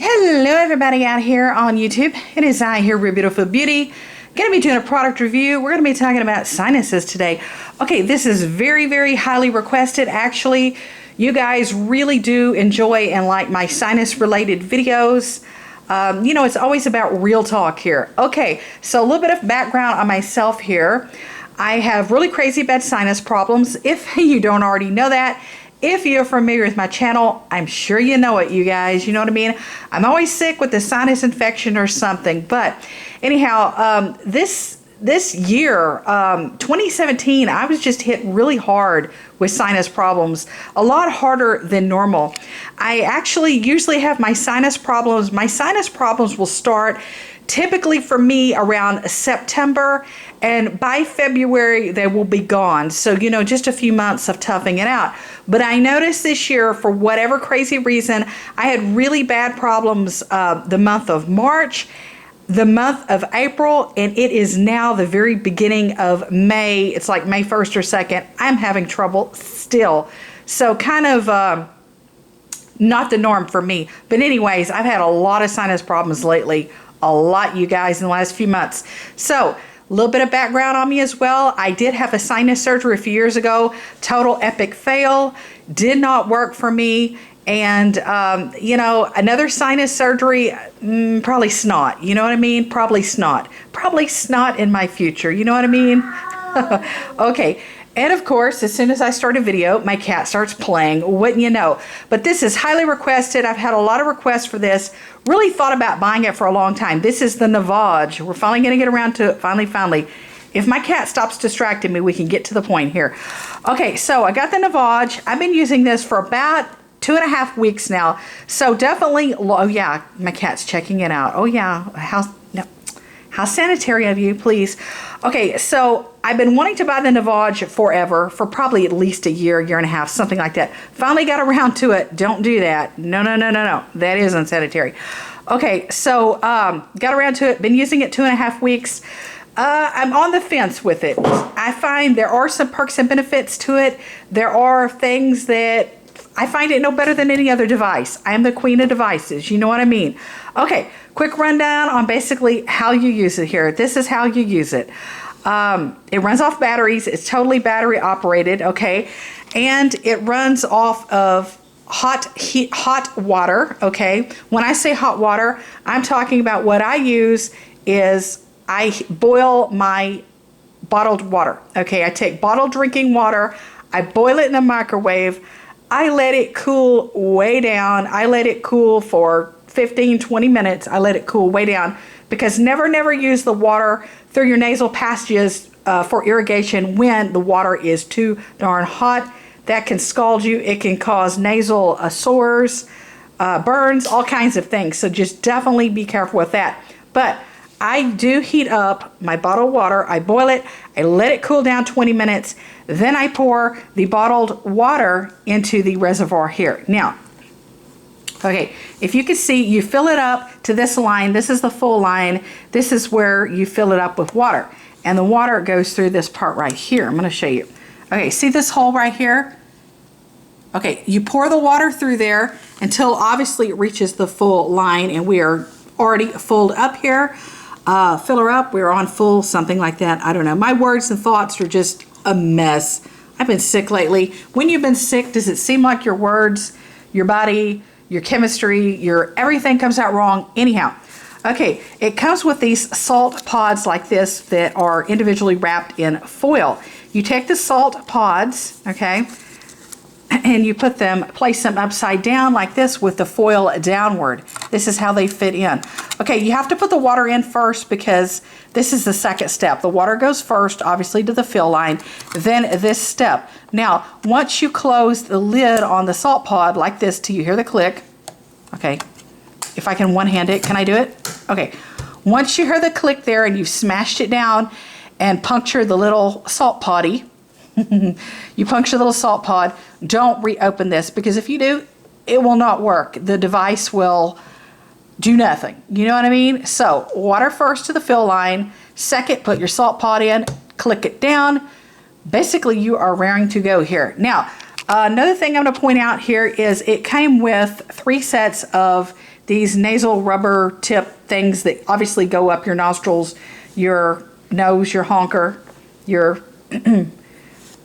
Hello everybody out here on YouTube. It is I here, Real Beautiful Beauty. Going to be doing a product review. We're going to be talking about sinuses today. Okay, this is very, very highly requested. Actually, you guys really do enjoy and like my sinus related videos. You know, it's always about real talk here. Okay, so a little bit of background on myself here. I have really crazy bad sinus problems. If you don't already know that, if you're familiar with my channel, I'm sure you know it, you guys. You know what I mean? I'm always sick with a sinus infection or something. But anyhow, this year, 2017, I was just hit really hard with sinus problems, a lot harder than normal. I actually usually have my sinus problems. My sinus problems will start typically for me around September, and by February they will be gone. So, you know, just a few months of toughing it out. But I noticed this year, for whatever crazy reason, I had really bad problems the month of March, the month of April, and it is now the very beginning of May. It's like May 1st or 2nd. I'm having trouble still. So kind of not the norm for me. But anyways, I've had a lot of sinus problems lately. A lot, you guys, in the last few months. So, a little bit of background on me as well. I did have a sinus surgery a few years ago. Total epic fail. Did not work for me. And, you know, another sinus surgery, probably snot. You know what I mean? Probably snot. Probably snot in my future. You know what I mean? Okay. And of course, as soon as I start a video, my cat starts playing, wouldn't you know? But this is highly requested. I've had a lot of requests for this. Really thought about buying it for a long time. This is the Naväge. We're finally going to get around to it. Finally. If my cat stops distracting me, we can get to the point here. Okay, so I got the Naväge. I've been using this for about 2.5 weeks now. So definitely, oh yeah, my cat's checking it out. Oh yeah, how sanitary of you, please. Okay, so I've been wanting to buy the Naväge forever, for probably at least a year and a half, something like that. Finally got around to it. Don't do that. No. That is unsanitary. Okay, so got around to it. Been using it 2.5 weeks. I'm on the fence with it. I find there are some perks and benefits to it. There are things that I find it no better than any other device. I am the queen of devices. You know what I mean? Okay, quick rundown on basically how you use it here. This is how you use it. It runs off batteries. It's totally battery operated, okay? And it runs off of hot water, okay? When I say hot water, I'm talking about what I use is I boil my bottled water, okay? I take bottled drinking water, I boil it in the microwave, I let it cool way down. I let it cool for 15-20 minutes. I let it cool way down, because never use the water through your nasal passages for irrigation when the water is too darn hot. That can scald you. It can cause nasal sores, burns, all kinds of things. So just definitely be careful with that. But I do heat up my bottled water. I boil it. I let it cool down 20 minutes. Then I pour the bottled water into the reservoir here. Now, okay, if you can see, you fill it up to this line. This is the full line. This is where you fill it up with water. And the water goes through this part right here. I'm going to show you. Okay, see this hole right here? Okay, you pour the water through there until obviously it reaches the full line, and we are already filled up here. Fill her up. We're on full, something like that. I don't know. My words and thoughts are just a mess. I've been sick lately. When you've been sick, does it seem like your words, your body, your chemistry, your everything comes out wrong? Anyhow, okay, it comes with these salt pods like this that are individually wrapped in foil. You take the salt pods, okay, and you place them upside down like this with the foil downward. This is how they fit in. Okay, you have to put the water in first, because this is the second step. The water goes first, obviously, to the fill line, then this step. Now, once you close the lid on the salt pod like this till you hear the click, okay, if I can one-hand it, can I do it? Okay, once you hear the click there and you've smashed it down and punctured the little salt poddy, you puncture the little salt pod, don't reopen this, because if you do, it will not work. The device will do nothing. You know what I mean? So water first to the fill line. Second, put your salt pod in, click it down. Basically, you are raring to go here. Now, Another thing I'm going to point out here is it came with 3 sets of these nasal rubber tip things that obviously go up your nostrils, your nose, your honker, your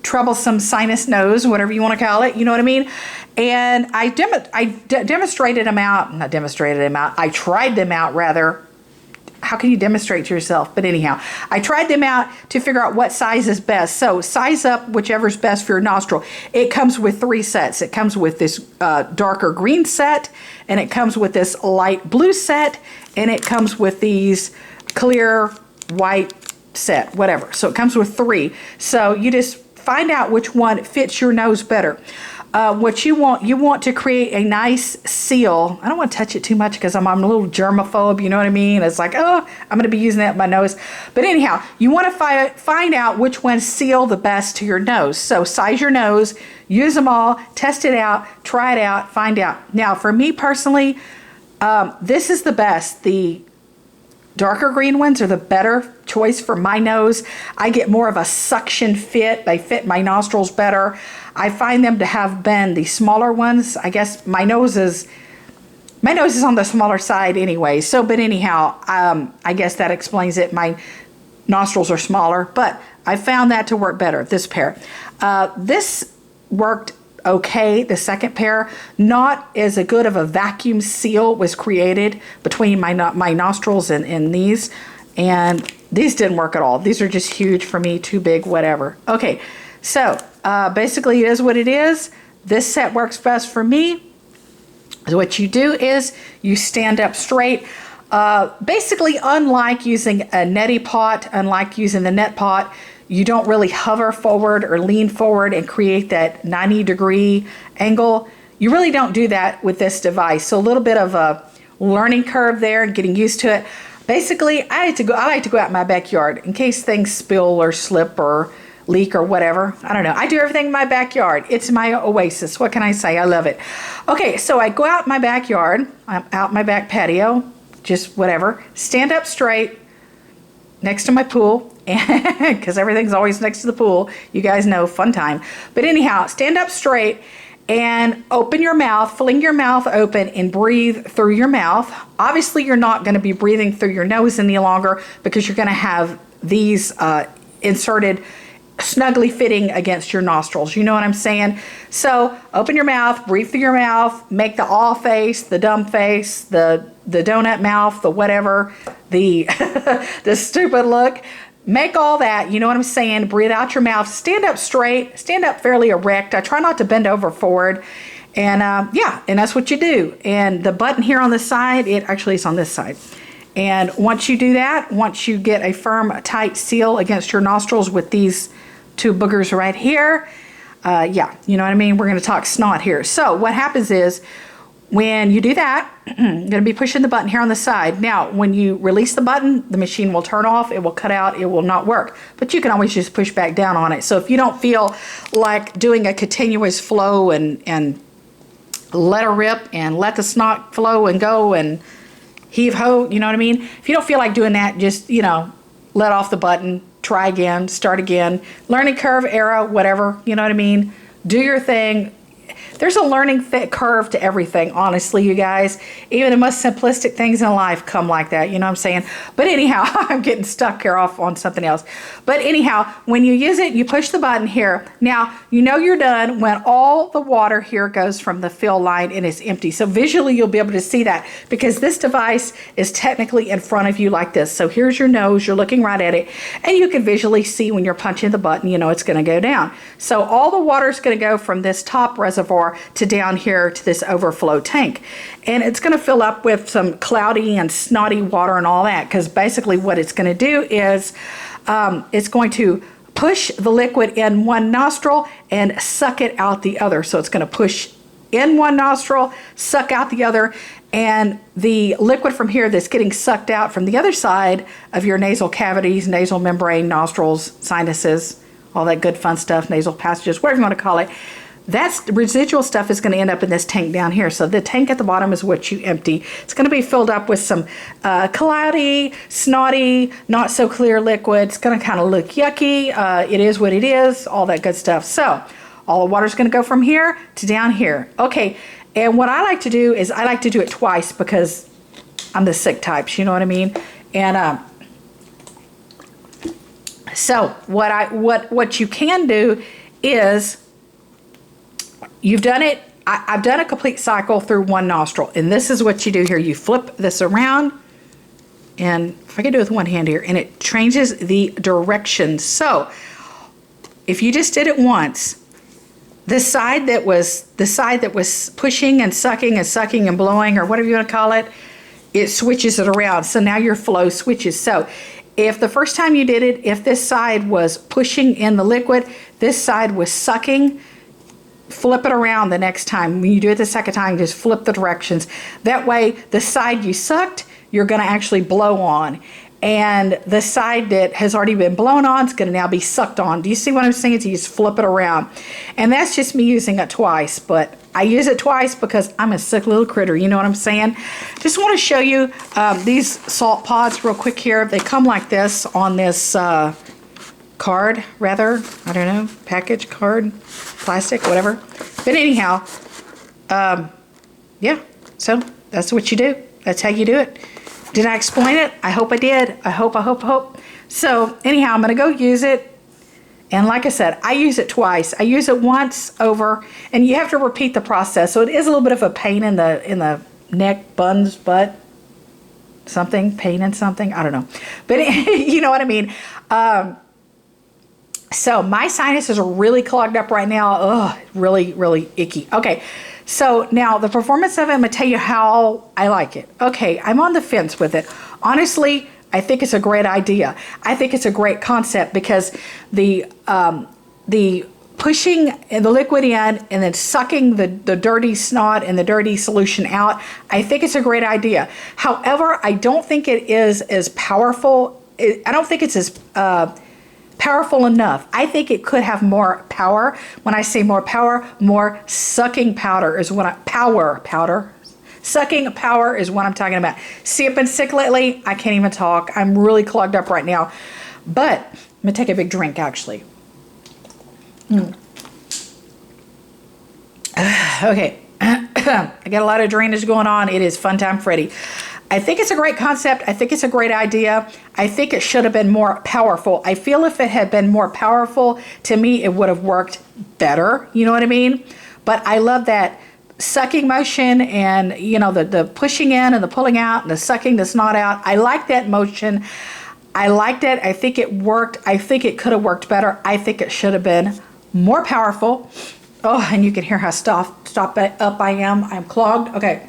troublesome sinus nose, whatever you want to call it, you know what I mean? And I demonstrated them out, not demonstrated them out, I tried them out rather. How can you demonstrate to yourself? But anyhow, I tried them out to figure out what size is best. So size up whichever's best for your nostril. It comes with 3 sets. It comes with this darker green set, and it comes with this light blue set, and it comes with these clear white set, whatever. So it comes with 3. So you just find out which one fits your nose better. What you want to create a nice seal. I don't want to touch it too much because I'm a little germaphobe, you know what I mean? It's like, oh, I'm going to be using that in my nose. But anyhow, you want to find out which ones seal the best to your nose. So size your nose, use them all, test it out, try it out, find out. Now, for me personally, this is the best. The darker green ones are the better choice for my nose. I get more of a suction fit. They fit my nostrils better. I find them to have been the smaller ones. I guess my nose is on the smaller side anyway. So, but anyhow, I guess that explains it. My nostrils are smaller, but I found that to work better, this pair. This worked okay, the second pair. Not as a good of a vacuum seal was created between my nostrils and these. And these didn't work at all. These are just huge for me, too big, whatever. Okay, so basically it is what it is. This set works best for me. So what you do is you stand up straight. Basically, unlike using a neti pot, unlike using the net pot, you don't really hover forward or lean forward and create that 90-degree angle. You really don't do that with this device. So a little bit of a learning curve there and getting used to it. Basically, I like to go out in my backyard in case things spill or slip or leak or whatever. I don't know. I do everything in my backyard. It's my oasis. What can I say? I love it. Okay, so I go out in my backyard. I'm out in my back patio, just whatever. Stand up straight next to my pool, because everything's always next to the pool. You guys know, fun time. But anyhow, stand up straight and open your mouth, fling your mouth open and breathe through your mouth. Obviously, you're not going to be breathing through your nose any longer because you're going to have these inserted snugly fitting against your nostrils. You know what I'm saying? So open your mouth, breathe through your mouth, make the awe face, the dumb face, the donut mouth, the whatever, the the stupid look. Make all that, you know what I'm saying? Breathe out your mouth, stand up straight, stand up fairly erect. I try not to bend over forward. And yeah, and that's what you do. And the button here on the side, it actually is on this side. And once you do that, once you get a firm, tight seal against your nostrils with these 2 boogers right here, yeah, you know what I mean? We're going to talk snot here. So what happens is when you do that, you're going to be pushing the button here on the side. Now, when you release the button, the machine will turn off, it will cut out, it will not work. But you can always just push back down on it. So if you don't feel like doing a continuous flow and let her rip and let the snot flow and go and heave ho, you know what I mean? If you don't feel like doing that, just, you know, let off the button, try again, start again. Learning curve, era, whatever, you know what I mean? Do your thing. There's a learning curve to everything, honestly, you guys. Even the most simplistic things in life come like that, you know what I'm saying? But anyhow, I'm getting stuck here off on something else. But anyhow, when you use it, you push the button here. Now, you know you're done when all the water here goes from the fill line and it's empty. So visually, you'll be able to see that because this device is technically in front of you like this. So here's your nose, you're looking right at it, and you can visually see when you're punching the button, you know it's going to go down. So all the water is going to go from this top reservoir to down here to this overflow tank. And it's going to fill up with some cloudy and snotty water and all that, because basically what it's going to do is it's going to push the liquid in one nostril and suck it out the other. So it's going to push in one nostril, suck out the other, and the liquid from here that's getting sucked out from the other side of your nasal cavities, nasal membrane, nostrils, sinuses, all that good fun stuff, nasal passages, whatever you want to call it, that's residual stuff is going to end up in this tank down here. So the tank at the bottom is what you empty. It's going to be filled up with some cloudy, snotty, not so clear liquid. It's going to kind of look yucky. It is what it is, all that good stuff. So All the water's going to go from here to down here. Okay, and what I like to do is I like to do it twice because I'm the sick types, you know what I mean? And so what you can do is you've done it. I've done a complete cycle through one nostril, and this is what you do here. You flip this around, and if I can do it with one hand here, and it changes the direction. So if you just did it once, the side that was pushing and sucking and blowing, or whatever you want to call it, it switches it around. So now your flow switches. So if the first time you did it, if this side was pushing in the liquid, this side was sucking, flip it around the next time. When you do it the second time, just flip the directions. That way, the side you sucked, you're going to actually blow on. And the side that has already been blown on is going to now be sucked on. Do you see what I'm saying? So you just flip it around. And that's just me using it twice. But I use it twice because I'm a sick little critter. You know what I'm saying? Just want to show you these SaltPods real quick here. They come like this on this card, rather. I don't know. Package, card, plastic, whatever. But anyhow, yeah. So that's what you do. That's how you do it. Did I explain it? I hope I did. I hope. So anyhow, I'm going to go use it. And like I said, I use it twice. I use it once over, and you have to repeat the process. So it is a little bit of a pain in the neck, butt, something, pain in something. I don't know. But you know what I mean. So my sinuses are really clogged up right now. Ugh, really, really icky. Okay. So now the performance of it, I'm going to tell you how I like it. Okay, I'm on the fence with it. Honestly, I think it's a great idea. I think it's a great concept because the pushing the liquid in and then sucking the dirty snot and the dirty solution out, I think it's a great idea. However, I don't think it is as powerful. I don't think it's as powerful enough. I think it could have more power. When I say more power, more sucking powder is what sucking power is what I'm talking about. See, I've been sick lately. I can't even talk. I'm really clogged up right now. But I'm gonna take a big drink actually. Okay. I got a lot of drainage going on. It is fun time Freddy. I think it's a great concept. I think it's a great idea. I think it should have been more powerful. I feel if it had been more powerful, to me, it would have worked better. You know what I mean? But I love that sucking motion and, you know, the pushing in and the pulling out and the sucking the snot out. I like that motion. I liked it. I think it worked. I think it could have worked better. I think it should have been more powerful. Oh, and you can hear how stopped up I am. I'm clogged. Okay.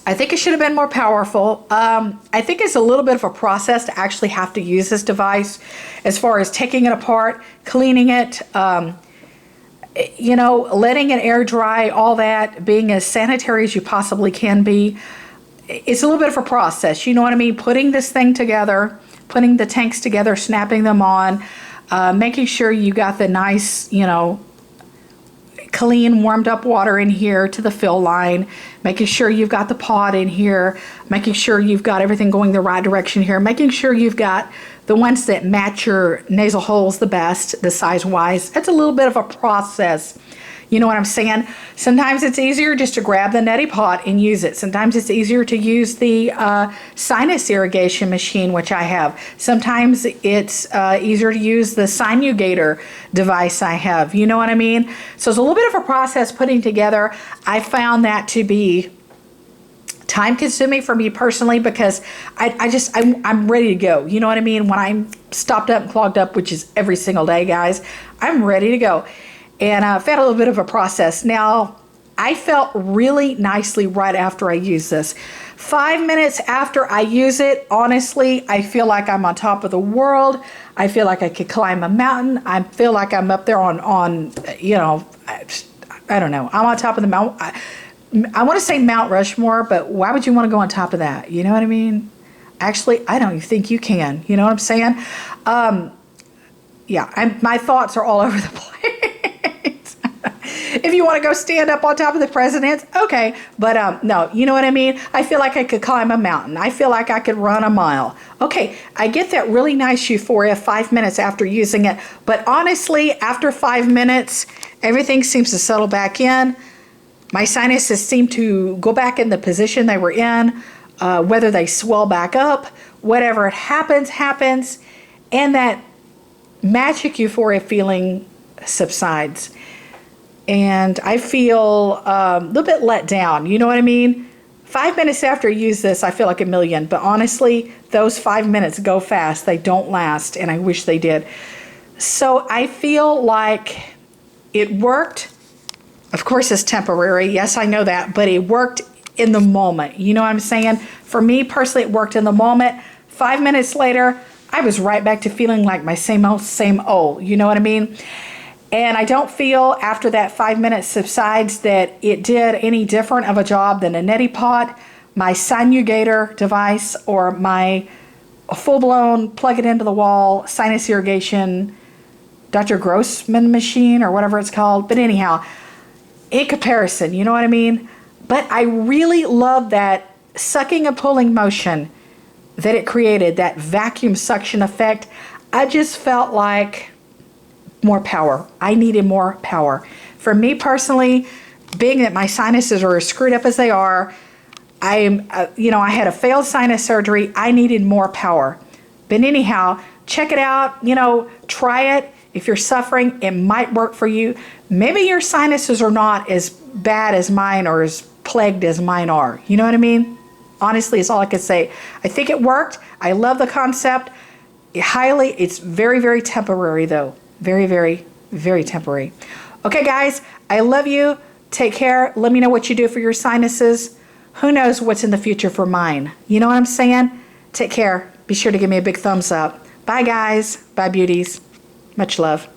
I think it should have been more powerful. I think it's a little bit of a process to actually have to use this device as far as taking it apart, cleaning it, you know, letting it air dry, all that, being as sanitary as you possibly can be. It's a little bit of a process, you know what I mean? Putting this thing together, putting the tanks together, snapping them on, making sure you got the nice, you know, clean, warmed up water in here to the fill line, making sure you've got the pod in here, making sure you've got everything going the right direction here, making sure you've got the ones that match your nasal holes the best, the size-wise. It's a little bit of a process. You know what I'm saying? Sometimes it's easier just to grab the neti pot and use it. Sometimes it's easier to use the sinus irrigation machine, which I have. Sometimes it's easier to use the sinugator device I have. You know what I mean? So it's a little bit of a process putting together. I found that to be time consuming for me personally because I'm ready to go. You know what I mean? When I'm stopped up and clogged up, which is every single day, guys, I'm ready to go. And I've had a little bit of a process. Now, I felt really nicely right after I used this. 5 minutes after I use it, honestly, I feel like I'm on top of the world. I feel like I could climb a mountain. I feel like I'm up there on you know, I don't know. I'm on top of the mountain. I want to say Mount Rushmore, but why would you want to go on top of that? You know what I mean? Actually, I don't think you can. You know what I'm saying? Yeah, my thoughts are all over the place. If you want to go stand up on top of the president, okay. But no, you know what I mean? I feel like I could climb a mountain. I feel like I could run a mile. Okay, I get that really nice euphoria 5 minutes after using it. But honestly, after 5 minutes, everything seems to settle back in. My sinuses seem to go back in the position they were in, whether they swell back up, whatever it happens, and that magic euphoria feeling subsides. And I feel a little bit let down. You know what I mean? 5 minutes after I use this, I feel like a million. But honestly, those 5 minutes go fast. They don't last, and I wish they did. So I feel like it worked. Of course, it's temporary. Yes, I know that. But it worked in the moment. You know what I'm saying? For me personally, it worked in the moment. 5 minutes later, I was right back to feeling like my same old. You know what I mean? And I don't feel after that 5 minutes subsides that it did any different of a job than a neti pot, my Sinugator device, or my full-blown plug it into the wall sinus irrigation Dr. Grossman machine or whatever it's called. But anyhow, in comparison, you know what I mean? But I really love that sucking and pulling motion that it created, that vacuum suction effect. I just felt like more power. I needed more power. For me personally, being that my sinuses are as screwed up as they are, I had a failed sinus surgery. I needed more power. But anyhow, check it out. Try it. If you're suffering, it might work for you. Maybe your sinuses are not as bad as mine or as plagued as mine are. You know what I mean? Honestly, is all I could say. I think it worked. I love the concept. It's very, very temporary, though. Very, very, very temporary. Okay, guys, I love you. Take care. Let me know what you do for your sinuses. Who knows what's in the future for mine? You know what I'm saying? Take care. Be sure to give me a big thumbs up. Bye, guys. Bye, beauties. Much love.